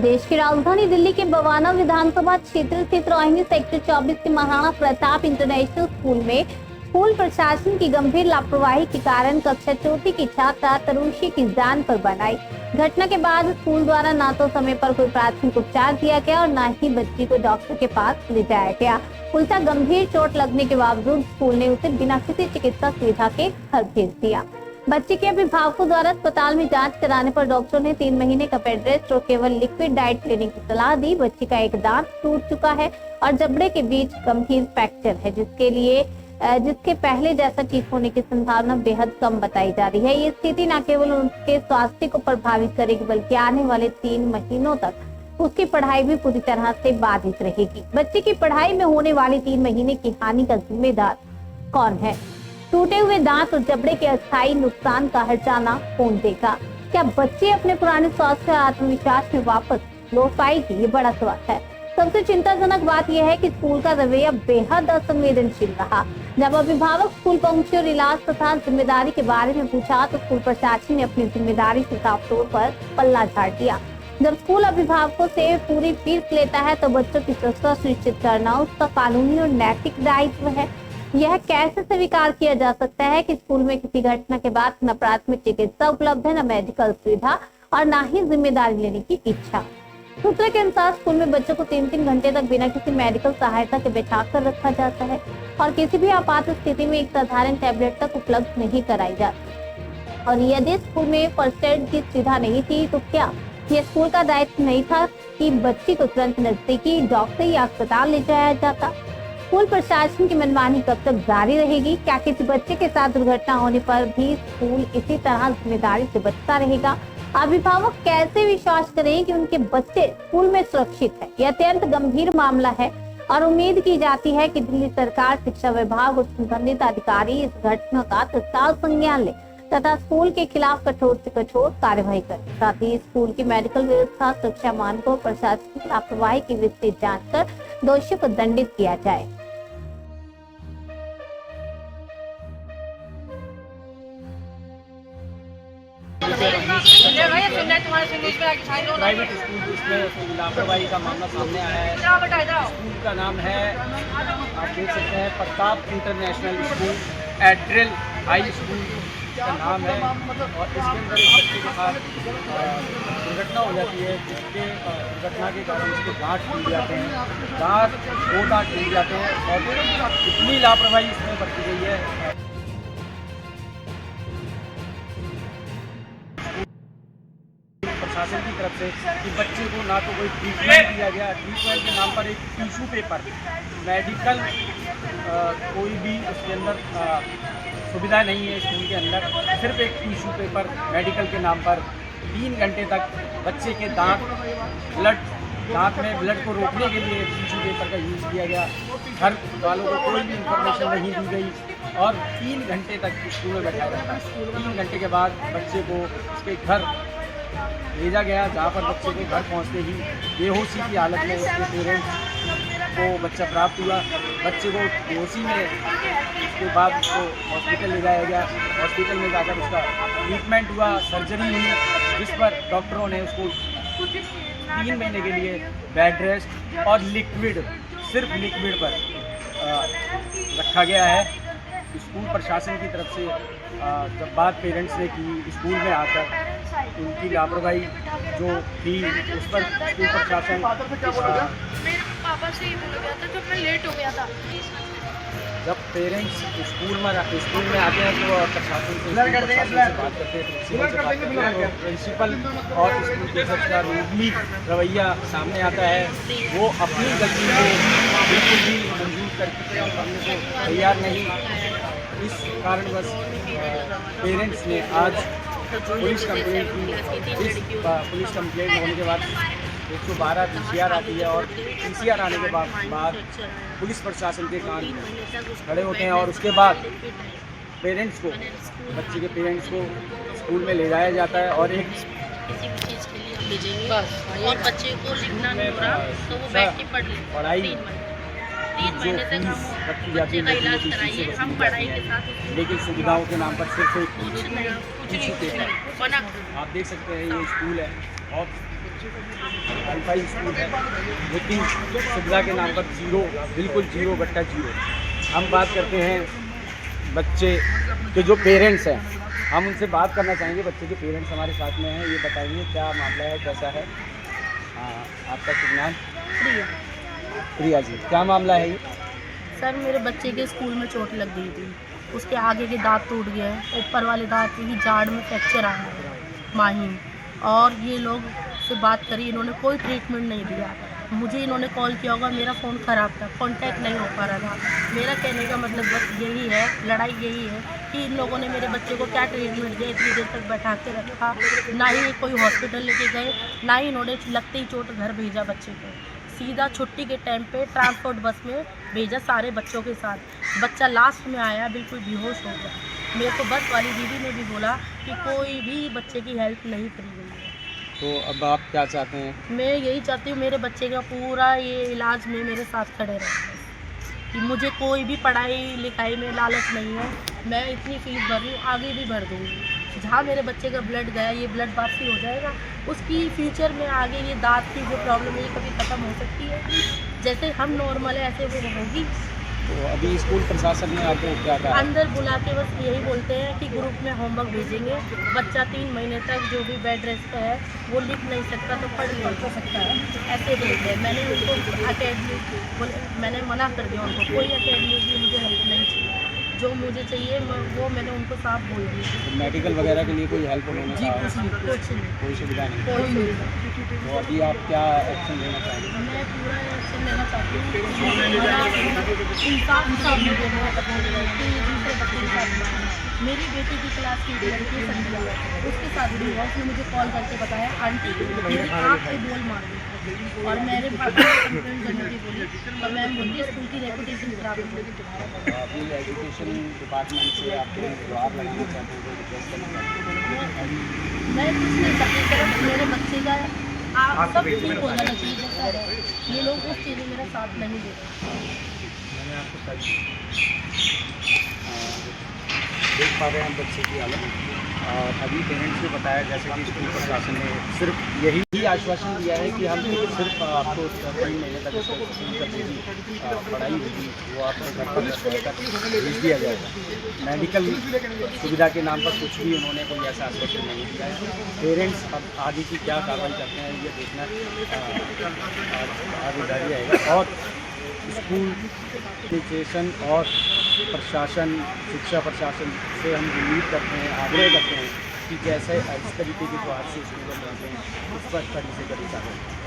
देश की राजधानी दिल्ली के बवाना विधानसभा क्षेत्र स्थित रोहिणी सेक्टर 24 के महाराणा प्रताप इंटरनेशनल स्कूल में स्कूल प्रशासन की गंभीर लापरवाही के कारण कक्षा चौथी की छात्रा तरुषी की जान पर बन आई। घटना के बाद स्कूल द्वारा न तो समय पर कोई प्राथमिक उपचार दिया गया और न ही बच्ची को डॉक्टर के पास ले जाया गया। उल्टा गंभीर चोट लगने के बावजूद स्कूल ने उसे बिना किसी चिकित्सा सुविधा के घर भेज दिया। बच्चे के अभिभावकों द्वारा अस्पताल में जांच कराने पर डॉक्टर ने 3 महीने का बेड रेस्ट और केवल लिक्विड डाइट लेने की सलाह दी। बच्ची का एक दांत टूट चुका है और जबड़े के बीच गंभीर फ्रैक्चर है, जिसके पहले जैसा ठीक होने की संभावना बेहद कम बताई जा रही है। ये स्थिति न केवल उनके स्वास्थ्य को प्रभावित करेगी बल्कि आने वाले 3 महीनों तक उसकी पढ़ाई भी पूरी तरह से बाधित रहेगी। बच्चे की पढ़ाई में होने वाली 3 महीने की हानि का जिम्मेदार कौन है? टूटे हुए दांत और जबड़े के अस्थायी नुकसान का हर्जाना कौन देगा? क्या बच्चे अपने पुराने स्वास्थ्य और आत्मविश्वास में वापस लौट पाएगी? ये बड़ा सवाल है। सबसे चिंताजनक बात यह है कि स्कूल का रवैया बेहद असंवेदनशील रहा। जब अभिभावक स्कूल पहुंचे और इलाज तथा जिम्मेदारी के बारे में पूछा तो स्कूल प्रशासन ने अपनी जिम्मेदारी से साफ तौर पर पल्ला झाड़ दिया। जब स्कूल अभिभावकों से पूरी फीस लेता है तो बच्चों की सुरक्षा सुनिश्चित करना उसका कानूनी और नैतिक दायित्व है। यह कैसे स्वीकार किया जा सकता है कि स्कूल में किसी घटना के बाद न प्राथमिक चिकित्सा उपलब्ध है, न मेडिकल सुविधा और न ही जिम्मेदारी लेने की इच्छा। सूत्रों के अनुसार स्कूल में बच्चों को 3-3 घंटे तक बिना किसी मेडिकल सहायता के बैठा कर रखा जाता है और किसी भी आपात स्थिति में एक साधारण टैबलेट तक उपलब्ध नहीं कराई जाती। और यदि स्कूल में फर्स्ट एड की सुविधा नहीं थी तो क्या यह स्कूल का दायित्व नहीं था कि बच्ची को तुरंत नजदीकी डॉक्टर या अस्पताल ले जाया जाता? स्कूल प्रशासन की मनमानी कब तक जारी रहेगी? क्या किसी बच्चे के साथ दुर्घटना होने पर भी स्कूल इसी तरह जिम्मेदारी से बचता रहेगा? अभिभावक कैसे विश्वास करें कि उनके बच्चे स्कूल में सुरक्षित है? यह अत्यंत गंभीर मामला है और उम्मीद की जाती है कि दिल्ली सरकार, शिक्षा विभाग और संबंधित अधिकारी इस घटना का तत्काल संज्ञान ले तथा स्कूल के खिलाफ कठोर से कठोर कार्यवाही करे। साथ ही स्कूल की मेडिकल व्यवस्था, सुरक्षा मानकों और प्रशासनिक लापरवाही की विस्तृत जांच कर दोषियों को दंडित किया जाए। प्राइवेट स्कूल जिसमें लापरवाही का मामला सामने आया है। स्कूल का नाम है, आप देख सकते हैं, प्रताप इंटरनेशनल स्कूल, एड्रिल हाई स्कूल का नाम है। और इसके अंदर एक बच्चे के साथ दुर्घटना हो जाती है, जिसके दुर्घटना के कारण उसके दांत टूट जाते हैं, 2 दांत टूट जाते हैं और इतनी लापरवाही इसमें बरती गई है। प्रशासन की तरफ से कि बच्चे को ना तो कोई ट्रीटमेंट दिया गया, ट्रीटमेंट के नाम पर एक टिश्यू पेपर, मेडिकल कोई भी उसके अंदर सुविधा नहीं है। स्कूल के अंदर सिर्फ एक टिश्यू पेपर मेडिकल के नाम पर 3 घंटे तक बच्चे के दांत में ब्लड को रोकने के लिए टिश्यू पेपर का यूज़ किया गया। घर वालों को कोई भी इंफॉर्मेशन नहीं दी गई और 3 घंटे तक स्कूल में बैठाया जाता है। 3 घंटे के बाद बच्चे को उसके घर भेजा गया, जहाँ पर बच्चे के घर पहुँचते ही बेहोशी की हालत में उसके पेरेंट्स को बच्चा प्राप्त हुआ। बच्चे को बेहोशी में उसके बाद उसको हॉस्पिटल ले जाया गया। हॉस्पिटल में जाकर उसका ट्रीटमेंट हुआ, सर्जरी हुई, जिस पर डॉक्टरों ने उसको 3 महीने के लिए बेड रेस्ट और सिर्फ लिक्विड पर रखा गया है। स्कूल प्रशासन की तरफ से जब बात पेरेंट्स ने की स्कूल में आकर, उनकी लापरवाही जो थी उस पर स्कूल प्रशासन मेरे पापा से ही बोला गया था जब मैं लेट हो गया था। जब पेरेंट्स स्कूल में आते हैं तो प्रशासन से बात करते हैं, प्रिंसिपल और स्कूल टीचर्स का रूडली रवैया सामने आता है। वो अपनी गलती को बिल्कुल भी मंजूर करने को तैयार नहीं। इस कारणवश पेरेंट्स ने आज पुलिस कंप्लेंट की। इस पुलिस कंप्लेंट होने के बाद 112 PCR आती है और PCR आने के बाद पुलिस प्रशासन के कान खड़े होते हैं और उसके बाद पेरेंट्स को, बच्चे के पेरेंट्स को स्कूल में ले जाया जाता है और एक और बच्चे को लिखना नहीं हो रहा तो वो बैठ के पढ़ ले। पढ़ाई 3 महीने तक हम रखी जाती है, बच्चे का इलाज कराइए, हम पढ़ाई के साथ, लेकिन सुविधाओं के नाम पर सिर्फ एक कुछ नहीं टिश्यू पेपर। बना। आप देख सकते हैं ये स्कूल है और हाईफाई स्कूल है, लेकिन सुविधा के नाम पर जीरो, बिल्कुल जीरो बट्टा जीरो। हम बात करते हैं बच्चे के जो पेरेंट्स हैं, हम उनसे बात करना चाहेंगे। बच्चे के पेरेंट्स हमारे साथ में हैं, ये बताइए क्या मामला है, कैसा है? आपका शुभ नाम? प्रिया। प्रिया जी, क्या मामला है ये? सर मेरे बच्चे के स्कूल में चोट लग गई थी, उसके आगे के दांत टूट गए, ऊपर वाले दांत की जाड़ में फ्रैक्चर आया है माहिम, और ये लोग से बात करी, इन्होंने कोई ट्रीटमेंट नहीं दिया। मुझे इन्होंने कॉल किया होगा, मेरा फ़ोन ख़राब था, कांटेक्ट नहीं हो पा रहा था। मेरा कहने का मतलब बस यही है, लड़ाई यही है कि इन लोगों ने मेरे बच्चे को क्या ट्रीटमेंट दिया, इतनी देर तक बैठा के रखा, ना ही कोई हॉस्पिटल लेके गए, ना ही इन्होंने लगते ही चोट घर भेजा बच्चे को। सीधा छुट्टी के टाइम पे ट्रांसपोर्ट बस में भेजा सारे बच्चों के साथ। बच्चा लास्ट में आया बिल्कुल बेहोश हो गया। मेरे को बस वाली दीदी ने भी बोला कि कोई भी बच्चे की हेल्प नहीं करी गई है। तो अब आप क्या चाहते हैं? मैं यही चाहती हूँ मेरे बच्चे का पूरा ये इलाज में मेरे साथ खड़े रहें, कि मुझे कोई भी पढ़ाई लिखाई में लालच नहीं है। मैं इतनी फ़ीस भर रही हूँ, आगे भी भर दूँगी। जहाँ मेरे बच्चे का ब्लड गया, ये ब्लड वापसी हो जाएगा, उसकी फ्यूचर में आगे ये दांत की जो प्रॉब्लम है ये कभी ख़त्म हो सकती है। जैसे हम नॉर्मल है ऐसे वो होगी। तो अभी स्कूल प्रशासन ने आपको क्या कहा? अंदर बुला के बस यही बोलते हैं कि ग्रुप में होमवर्क भेजेंगे, बच्चा 3 महीने तक जो भी बेड रेस्ट पे है वो लिख नहीं सकता तो पढ़ नहीं सकता है, ऐसे बोलते हैं। मैंने उनको अकेडमी मैंने मना कर दिया उनको, कोई अकेडमी की मुझे हेल्प नहीं चाहिए, जो मुझे चाहिए वो मैंने उनको साफ बोल दिया। तो मेडिकल वगैरह के लिए कोई हेल्प उन्होंने जी कहा? कुछ नहीं, कोई सुविधा नहीं। कोई नहीं। तो अभी आप क्या एक्शन लेना चाहेंगे? मैं पूरा एक्शन लेना चाहती हूँ कि इंसाफ मुझे दूसरे बच्चे के साथ। मेरी बेटी की क्लास की लड़की संध्या, उसके साथ भी हुआ। उसने मुझे कॉल करके बताया आंटी मेरी आँख पे बोल मार दी, और मेरे पापा को कंप्लेंट करने की बोली, और मैम बोली स्कूल की रेपुटेशन खराब होगी। अभी एजुकेशन डिपार्टमेंट से आपको गुहार लगाना चाहते हैं, रिक्वेस्ट करना चाहते हैं? मैं कुछ नहीं सकती, सिर्फ मेरे बच्चे का आप सब ठीक हो जाना चाहिए जैसा है। ये लोग उस चीज़ में मेरा साथ नहीं दे रहे। देख पा रहे हैं हम बच्चे की हालत। और अभी पेरेंट्स ने बताया जैसे कि स्कूल प्रशासन ने सिर्फ यही आश्वासन दिया है कि हम सिर्फ आपको 3 महीने तक इसको स्कूल का जो भी पढ़ाई होगी वो आपके घर पर भेज दिया जाएगा। मेडिकल सुविधा के नाम पर कुछ भी उन्होंने कोई ऐसा आश्वासन नहीं दिया है। पेरेंट्स अब आगे की क्या कार्रवाई करते हैं ये देखना आगे जारी रहेगा। और स्कूल एडमिनिस्ट्रेशन और प्रशासन, शिक्षा प्रशासन से हम उम्मीद करते हैं, आग्रह करते हैं कि जैसे इस तरीके के जो हादसे स्कूलों में होते हैं उस पर कड़ी से कड़ी कार्रवाई।